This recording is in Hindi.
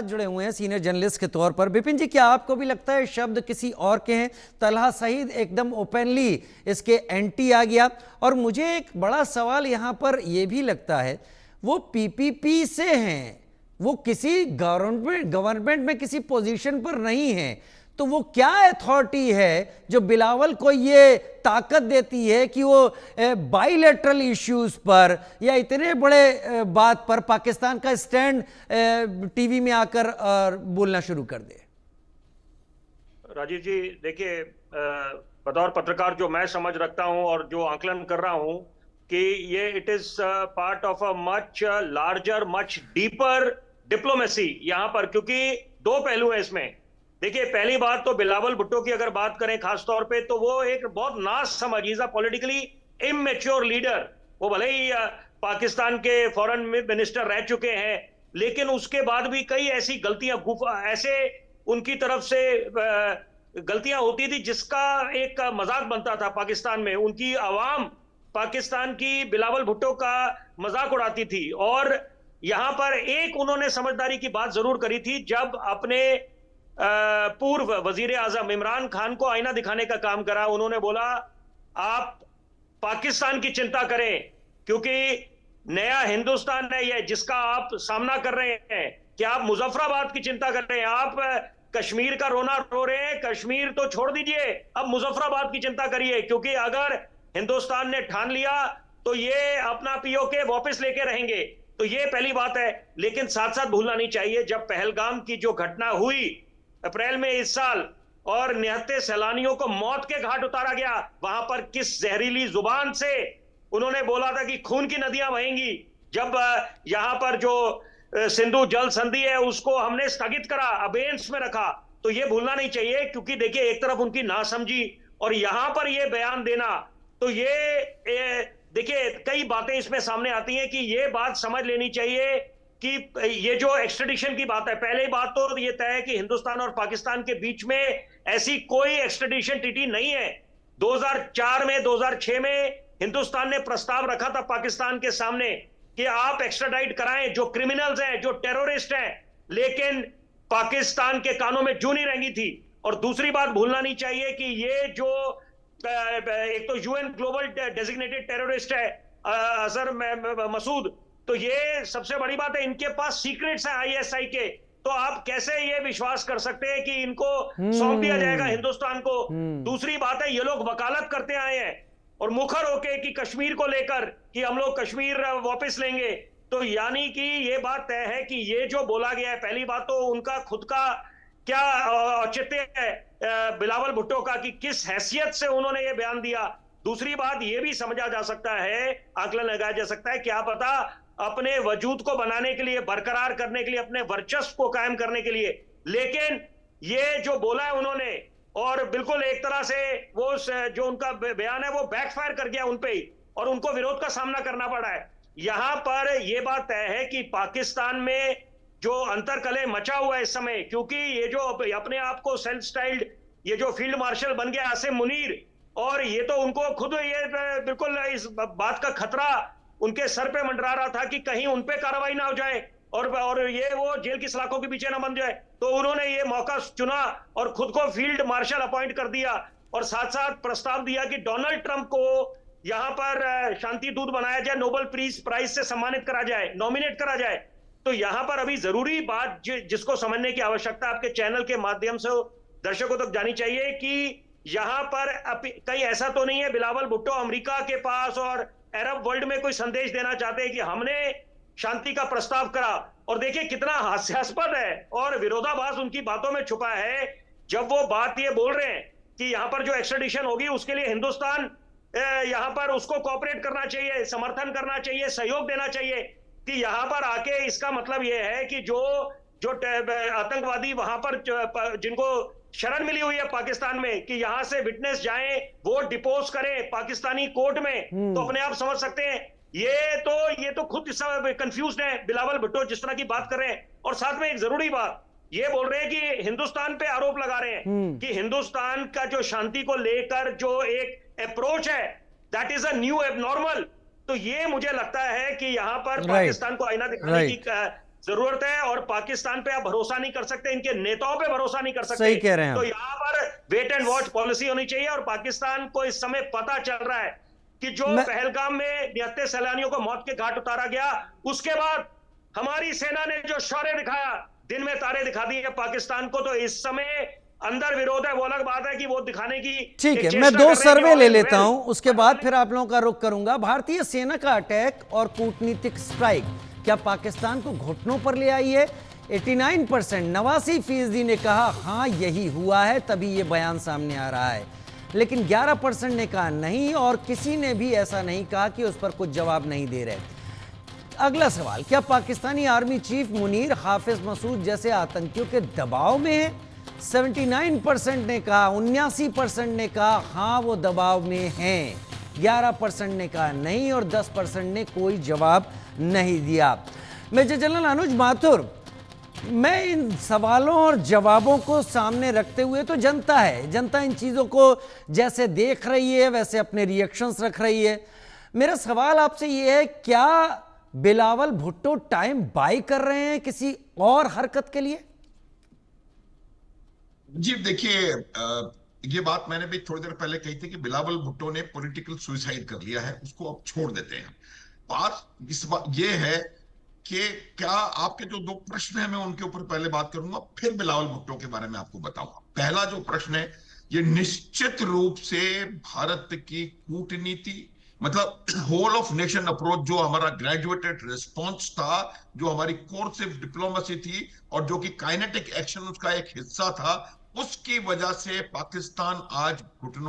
जुड़े हुए हैं सीनियर जर्नलिस्ट के तौर पर। विपिन जी, क्या आपको भी लगता है शब्द किसी और के हैं? तलहा सईद एकदम ओपनली इसके एंटी आ गया। और मुझे एक बड़ा सवाल यहां पर यह भी लगता है, वो पीपीपी से हैं, वो किसी गवर्नमेंट में किसी पोजीशन पर नहीं है, तो वो क्या अथॉरिटी है जो बिलावल को ये ताकत देती है कि वो बाइलेटरल इश्यूज पर या इतने बड़े बात पर पाकिस्तान का स्टैंड टीवी में आकर बोलना शुरू कर दे? राजीव जी, देखिए, बतौर पत्रकार जो मैं समझ रखता हूं और जो आकलन कर रहा हूं कि ये it is part of a much larger, much deeper diplomacy यहां पर, क्योंकि दो पहलू हैं इसमें। देखिए, पहली बात तो बिलावल भुट्टो की अगर बात करें खास तौर पे, तो वो एक बहुत नासमझ, is a politically immature leader. वो भले ही पाकिस्तान के फॉरेन मिनिस्टर रह चुके हैं, लेकिन उसके बाद भी कई ऐसी गलतियां, ऐसे उनकी तरफ से गलतियां होती थी जिसका एक मजाक बनता था पाकिस्तान में। उनकी आवाम पाकिस्तान की बिलावल भुट्टो का मजाक उड़ाती थी। और यहां पर एक उन्होंने समझदारी की बात जरूर करी थी, जब अपने पूर्व वजीर आजम इमरान खान को आईना दिखाने का काम करा। उन्होंने बोला, आप पाकिस्तान की चिंता करें, क्योंकि नया हिंदुस्तान है यह जिसका आप सामना कर रहे हैं। कि आप मुजफ्फराबाद की चिंता कर रहे हैं, आप कश्मीर का रोना रो रहे हैं, कश्मीर तो छोड़ दीजिए, अब मुजफ्फराबाद की चिंता करिए, क्योंकि अगर हिंदुस्तान ने ठान लिया तो ये अपना पीओके वापस लेके रहेंगे। तो ये पहली बात है। लेकिन साथ साथ भूलना नहीं चाहिए, जब पहलगाम की जो घटना हुई अप्रैल में इस साल और निहत्थे सैलानियों को मौत के घाट उतारा गया, वहां पर किस जहरीली जुबान से उन्होंने बोला था कि खून की नदियां बहेंगी। जब यहां पर जो सिंधु जल संधि है उसको हमने स्थगित करा, अबेंस में रखा, तो ये भूलना नहीं चाहिए। क्योंकि देखिए, एक तरफ उनकी नासमझी और यहां पर ये बयान देना, तो ये देखिए कई बातें इसमें सामने आती हैं कि ये बात समझ लेनी चाहिए कि ये जो एक्सट्रेडिशन की बात है, पहले बात तो ये तय है कि हिंदुस्तान और पाकिस्तान के बीच में ऐसी कोई एक्सट्रेडिशन ट्रीटी नहीं है। 2004 में, 2006 में हिंदुस्तान ने प्रस्ताव रखा था पाकिस्तान के सामने कि आप एक्स्ट्राडाइट कराएं जो क्रिमिनल्स हैं, जो टेररिस्ट हैं, लेकिन पाकिस्तान के कानों में जू नहीं रहेंगी थी। और दूसरी बात भूलना नहीं चाहिए कि ये जो एक तो यूएन ग्लोबल डेजिग्नेटेड टेररिस्ट है अजहर मसूद, तो ये सबसे बड़ी बात है, इनके पास सीक्रेट्स हैं आईएसआई के। तो आप कैसे ये विश्वास कर सकते हैं कि इनको सौंप दिया जाएगा हिंदुस्तान को? दूसरी बात है, ये लोग वकालत करते आए हैं और मुखर होके कि कश्मीर को लेकर कि हम लोग कश्मीर वापस लेंगे। तो यानी कि ये बात तय है कि ये जो बोला गया है, पहली बात तो उनका खुद का क्या औचित्य है बिलावल भुट्टो का कि किस हैसियत से उन्होंने ये बयान दिया। दूसरी बात ये भी समझा जा सकता है, आकलन लगाया जा सकता है, क्या पता अपने वजूद को बनाने के लिए, बरकरार करने के लिए, अपने वर्चस्व को कायम करने के लिए। लेकिन ये जो बोला है उन्होंने, और बिल्कुल एक तरह से वो जो उनका बयान है वो बैकफायर कर गया उन पे ही, और उनको विरोध का सामना करना पड़ा है। यहां पर यह बात तय है कि पाकिस्तान में जो अंतरकलह मचा हुआ है इस समय, क्योंकि ये जो अपने आप को सेल्फ स्टाइल्ड ये जो फील्ड मार्शल बन गया आसिम मुनीर, और ये तो उनको खुद ये बिल्कुल इस बात का खतरा उनके सर पे मंडरा रहा था कि कहीं उन पे कार्रवाई ना हो जाए और ये वो जेल की सलाखों के पीछे ना बन जाए। तो उन्होंने ये मौका चुना और खुद को फील्ड मार्शल अपॉइंट कर दिया, और साथ साथ प्रस्ताव दिया कि डोनाल्ड ट्रंप को यहां पर शांति दूत बनाया जाए, नोबेल पीस प्राइज से सम्मानित करा जाए, नॉमिनेट करा जाए। तो यहां पर अभी जरूरी बात जिसको समझने की आवश्यकता आपके चैनल के माध्यम से दर्शकों तक जानी चाहिए कि यहां पर कहीं ऐसा तो नहीं है बिलावल भुट्टो अमेरिका के पास और अरब वर्ल्ड में कोई संदेश देना चाहते हैं कि हमने शांति का प्रस्ताव करा। और देखिए कितना हास्यास्पद है और विरोधाभास उनकी बातों में छुपा है, जब वो बात ये बोल रहे हैं कि यहां पर जो एक्स्ट्रेडिशन होगी उसके लिए हिंदुस्तान यहां पर उसको कोऑपरेट करना चाहिए, समर्थन करना चाहिए, सहयोग देना चाहिए। कि यहां पर आके इसका मतलब यह है कि जो आतंकवादी वहां पर जिनको शरण मिली हुई है पाकिस्तान में, कि यहां से विटनेस जाएं, वो डिपोज करें पाकिस्तानी कोर्ट में, तो अपने आप समझ सकते हैं ये तो खुद कंफ्यूज्ड है बिलावल भुट्टो जिस तरह की बात कर रहे हैं। और साथ में एक जरूरी बात ये बोल रहे हैं कि हिंदुस्तान पे आरोप लगा रहे हैं कि हिंदुस्तान का जो शांति को लेकर जो एक अप्रोच है that is a new abnormal. तो ये मुझे लगता है कि यहां पर पाकिस्तान को आईना दिखाने की जरूरत है, और पाकिस्तान पे आप भरोसा नहीं कर सकते, इनके नेताओं पे भरोसा नहीं कर सकते। सही कह रहे हैं तो आप। यहाँ पर वेट एंड वॉच पॉलिसी होनी चाहिए, और पाकिस्तान को इस समय पता चल रहा है कि जो मैं पहलगाम में 72 सैलानियों को मौत के घाट उतारा गया, उसके बाद हमारी सेना ने जो शौर्य दिखाया, दिन में तारे दिखा दिए पाकिस्तान को। तो इस समय अंदर विरोध है, वो अलग बात है कि वो दिखाने की ठीक एक है, चेष्टा मैं कर दो रहे हैं कि सर्वे ले all is लेता well। हूं, उसके बाद फिर आप लोगों का रुख करूंगा। भारतीय सेना का अटैक और कूटनीतिक स्ट्राइक क्या पाकिस्तान को घुटनों पर ले आई है? 89%, 89% ने कहा हां यही हुआ है, तभी ये बयान सामने आ रहा है। लेकिन 11% ने कहा नहीं, और किसी ने भी ऐसा नहीं कहा कि उस पर कुछ जवाब नहीं दे रहे। अगला सवाल, क्या पाकिस्तानी आर्मी चीफ मुनीर हाफिज मसूद जैसे आतंकियों के दबाव में है? 79% ने कहा, 79% ने कहा हां वो दबाव में हैं, 11% ने कहा नहीं, और 10% ने कोई जवाब नहीं दिया। मेजर जनरल अनुज माथुर, मैं इन सवालों और जवाबों को सामने रखते हुए, तो जनता है, जनता इन चीज़ों को जैसे देख रही है वैसे अपने रिएक्शंस रख रही है। मेरा सवाल आपसे ये है, क्या बिलावल भुट्टो टाइम बाय कर रहे हैं किसी और हरकत के लिए? जी देखिए, ये बात मैंने भी थोड़ी देर पहले कही थी कि बिलावल भुट्टो ने पॉलिटिकल सुसाइड कर लिया है, उसको अब छोड़ देते हैं। बात इस बात ये है कि क्या आपके जो दो प्रश्न है, मैं उनके ऊपर पहले बात करूंगा, फिर बिलावल भुट्टो के बारे में आपको बताऊंगा। पहला जो प्रश्न है, ये निश्चित रूप से भारत की कूटनीति, मतलब होल ऑफ नेशन अप्रोच, जो हमारा ग्रेजुएटेड रिस्पॉन्स था, जो हमारी कोर्सिव डिप्लोमेसी थी, और जो कि काइनेटिक एक्शन उसका एक हिस्सा था, उसकी वजह से पाकिस्तान आज घुटनों